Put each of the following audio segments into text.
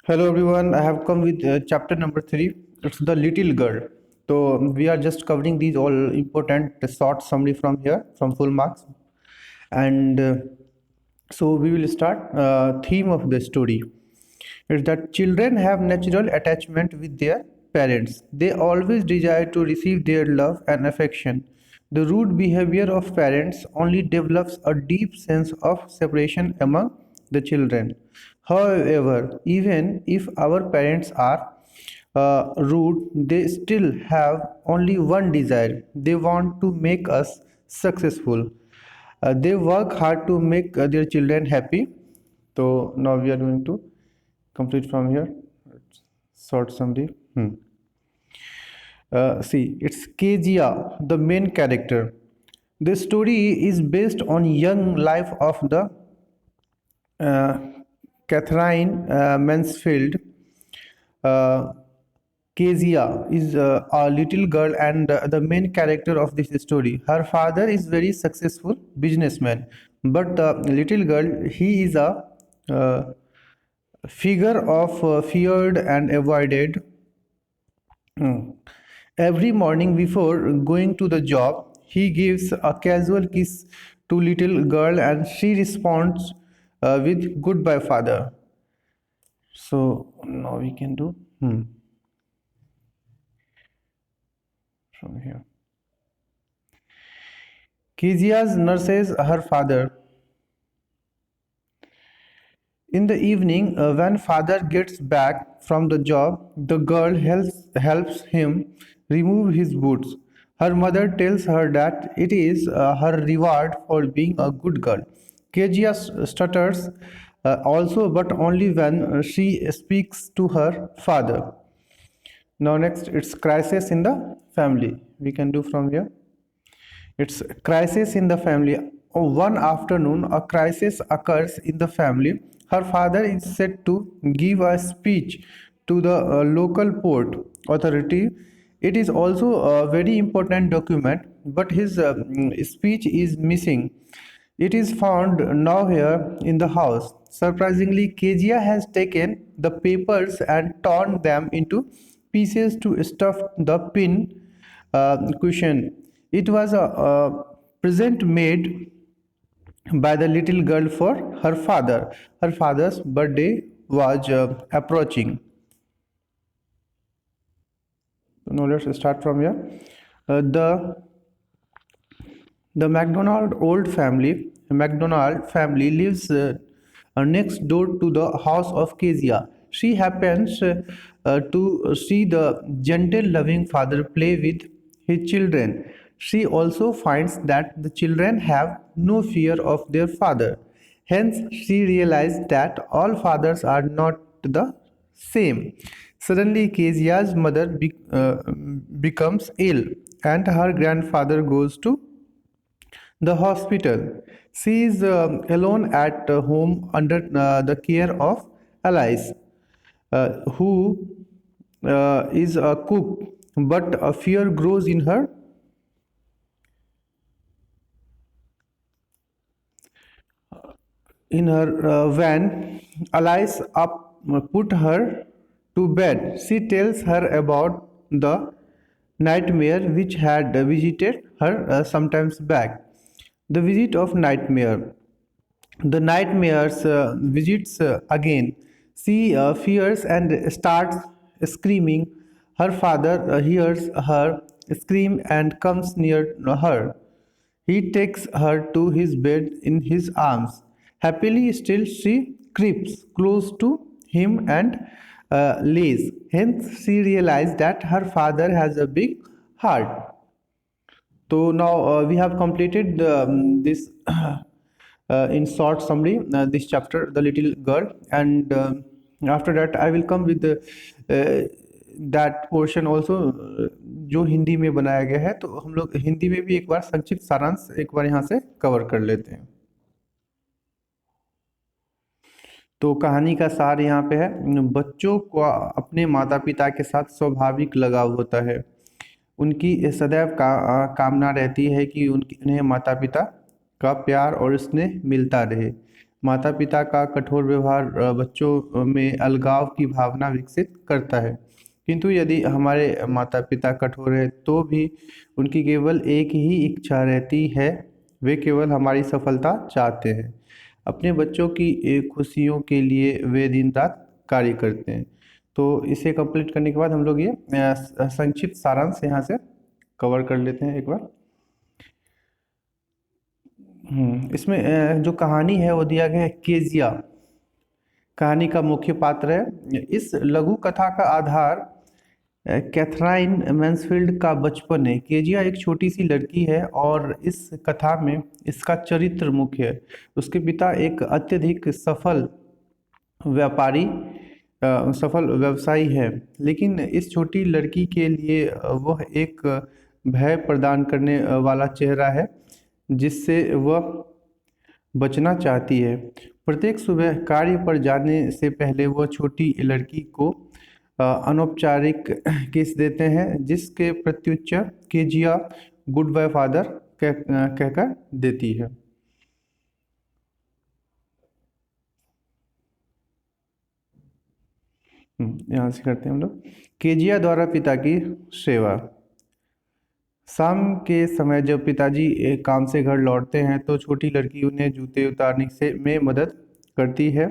Hello everyone, I have come with chapter number 3. It's the little girl. So we are just covering these all important short summary from here from full marks, and so we will start. Theme of the story is that children have natural attachment with their parents. They always desire to receive their love and affection. The rude behavior of parents only develops a deep sense of separation among the children. However, even if our parents are rude, they still have only one desire. They want to make us successful. They work hard to make their children happy. So now we are going to complete from here. Short summary. See, it's Kezia, the main character. The story is based on young life of the uh, Catherine Mansfield. Uh, Kezia is a little girl and the main character of this story. Her father is very successful businessman, but the little girl he is a uh, figure of feared and avoided. Every morning before going to the job, he gives a casual kiss to little girl and she responds with goodbye father. So now we can do from here. Kezia's nurses her father. In the evening, when father gets back from the job, the girl helps him remove his boots. Her mother tells her that it is her reward for being a good girl. Kezia stutters also, but only when she speaks to her father. Now, next, it's crisis in the family. We can do from here. It's crisis in the family. One afternoon, a crisis occurs in the family. Her father is set to give a speech to the local port authority. It is also a very important document, but his speech is missing. It is found now here in the house. Surprisingly, Kezia has taken the papers and torn them into pieces to stuff the pin cushion. It was a present made by the little girl for her father. Her father's birthday was approaching. Now let's start from here. The MacDonald family lives next door to the house of Kezia. She happens to see the gentle, loving father play with his children. She also finds that the children have no fear of their father. Hence, she realized that all fathers are not the same. Suddenly, Kezia's mother becomes ill, and her grandfather goes to the hospital. She is alone at home under the care of Alice, who is a cook, but a fear grows in her van. Alice up put her to bed. She tells her about the nightmare which had visited her sometimes back. The visit of nightmare. The nightmares visits again. She fears and starts screaming. Her father hears her scream and comes near her. He takes her to his bed in his arms. Happily, still she creeps close to him and lays. Hence, she realized that her father has a big heart. So now we have completed this in short summary this chapter, the little girl, and after that I will come with that portion also जो हिंदी में बनाया गया है. तो हम लोग हिंदी में भी एक बार संक्षिप्त सारांश एक बार यहाँ से कवर कर लेते हैं. तो कहानी का सार यहाँ पे है. बच्चों को अपने माता पिता के साथ स्वाभाविक लगाव होता है. उनकी सदैव कामना रहती है कि उन्हें माता पिता का प्यार और स्नेह मिलता रहे. माता पिता का कठोर व्यवहार बच्चों में अलगाव की भावना विकसित करता है। किंतु यदि हमारे माता पिता कठोर है तो भी उनकी केवल एक ही इच्छा रहती है, वे केवल हमारी सफलता चाहते हैं। अपने बच्चों की खुशियों के लिए वे दिन रात कार्य करते हैं। तो इसे कंप्लीट करने के बाद हम लोग ये संक्षिप्त सारांश यहाँ से कवर कर लेते हैं एक बार। इसमें जो कहानी है वो दिया गया है केजिया, कहानी का मुख्य पात्र है। इस लघु कथा का आधार कैथराइन मैन्सफील्ड का बचपन है। केजिया एक छोटी सी लड़की है और इस कथा में इसका चरित्र मुख्य है। उसके पिता एक अत्यधिक सफल व्यापारी सफल व्यवसायी है, लेकिन इस छोटी लड़की के लिए वह एक भय प्रदान करने वाला चेहरा है जिससे वह बचना चाहती है। प्रत्येक सुबह कार्य पर जाने से पहले वह छोटी लड़की को अनौपचारिक किस देते हैं, जिसके प्रत्युत्तर केजिया गुड बाय फादर कहकर देती है। यहाँ से करते हैं हम लोग। केजिया द्वारा पिता की सेवा। शाम के समय जब पिताजी एक काम से घर लौटते हैं तो छोटी लड़की उन्हें जूते उतारने से में मदद करती है।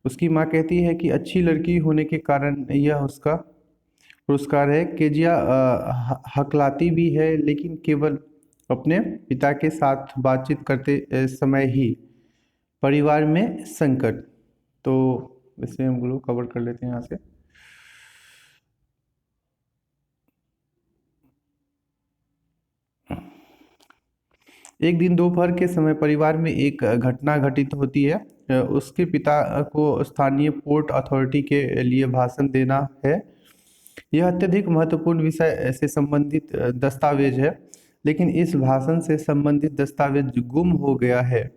उसकी माँ कहती है कि अच्छी लड़की होने के कारण यह उसका पुरस्कार है। केजिया हकलाती भी है, लेकिन केवल अपने पिता के साथ बातचीत करते समय ही। परिवार में संकट, तो इसे हम लोग कवर कर लेते हैं यहाँ से। एक दिन दोपहर के समय परिवार में एक घटना घटित होती है। उसके पिता को स्थानीय पोर्ट अथॉरिटी के लिए भाषण देना है। यह अत्यधिक महत्वपूर्ण विषय से संबंधित दस्तावेज है, लेकिन इस भाषण से संबंधित दस्तावेज गुम हो गया है।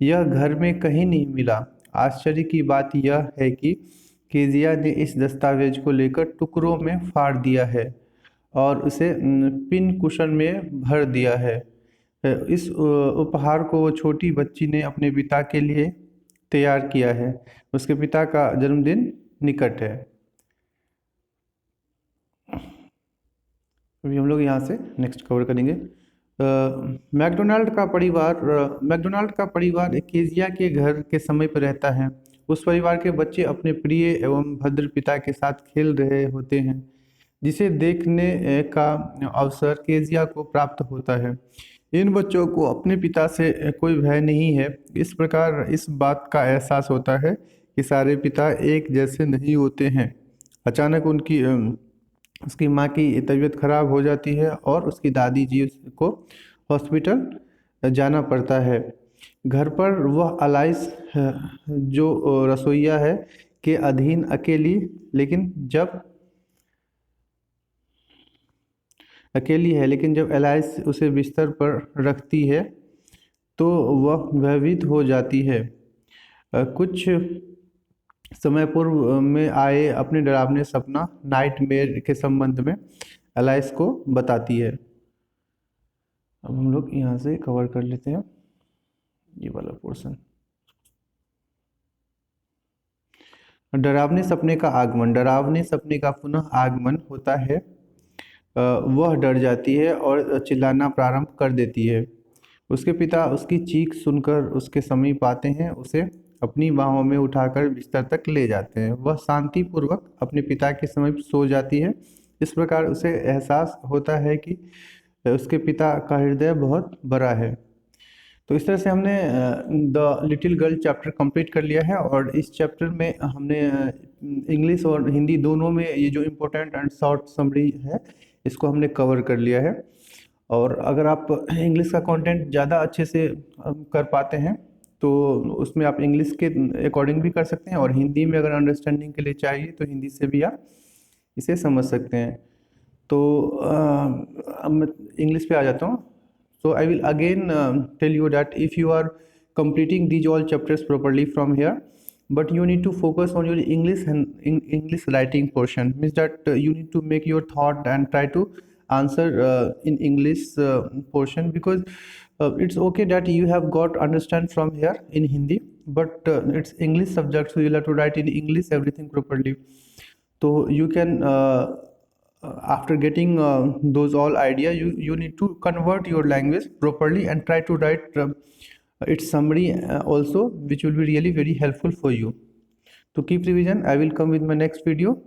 यह घर में कहीं नहीं मिला। आश्चर्य की बात यह है कि केजिया ने इस दस्तावेज को लेकर टुकड़ों में फाड़ दिया है और उसे पिन कुशन में भर दिया है। इस उपहार को वो छोटी बच्ची ने अपने पिता के लिए तैयार किया है। उसके पिता का जन्मदिन निकट है। अभी हम लोग यहाँ से नेक्स्ट कवर करेंगे। मैकडोनाल्ड का परिवार केजिया के घर के समीप रहता है। उस परिवार के बच्चे अपने प्रिय एवं भद्र पिता के साथ खेल रहे होते हैं, जिसे देखने का अवसर केजिया को प्राप्त होता है। इन बच्चों को अपने पिता से कोई भय नहीं है। इस प्रकार इस बात का एहसास होता है कि सारे पिता एक जैसे नहीं होते हैं। अचानक उसकी माँ की तबीयत खराब हो जाती है और उसकी दादी जी को हॉस्पिटल जाना पड़ता है। घर पर वह अलाइस जो रसोइया है के अधीन अकेली है, लेकिन जब एलाइस उसे बिस्तर पर रखती है तो वह भयभीत हो जाती है। कुछ समय पूर्व में आए अपने डरावने सपना नाइटमेयर के संबंध में एलाइस को बताती है। अब हम लोग यहाँ से कवर कर लेते हैं ये वाला पोर्शन। डरावने सपने का आगमन। डरावने सपने का पुनः आगमन होता है। वह डर जाती है और चिल्लाना प्रारंभ कर देती है। उसके पिता उसकी चीख सुनकर उसके समीप आते हैं, उसे अपनी बाहों में उठाकर बिस्तर तक ले जाते हैं। वह शांतिपूर्वक अपने पिता के समीप सो जाती है। इस प्रकार उसे एहसास होता है कि उसके पिता का हृदय बहुत बड़ा है। तो इस तरह से हमने the little girl chapter complete कर लिया है और इस चैप्टर में हमने इंग्लिश और हिंदी दोनों में ये जो इम्पोर्टेंट एंड शॉर्ट समरी है इसको हमने कवर कर लिया है। और अगर आप इंग्लिश का कंटेंट ज़्यादा अच्छे से कर पाते हैं तो उसमें आप इंग्लिश के अकॉर्डिंग भी कर सकते हैं, और हिंदी में अगर अंडरस्टैंडिंग के लिए चाहिए तो हिंदी से भी आप इसे समझ सकते हैं। तो अब मैं इंग्लिश पे आ जाता हूँ। So I will again tell you that if you are completing these all chapters properly from here, but you need to focus on your English and English writing portion. Means that you need to make your thought and try to answer in English portion, because it's okay that you have got understand from here in Hindi, but it's English subject, so you'll have to write in English everything properly. So you can after getting those all idea, you need to convert your language properly and try to write its summary also, which will be really very helpful for you. To keep revision, I will come with my next video.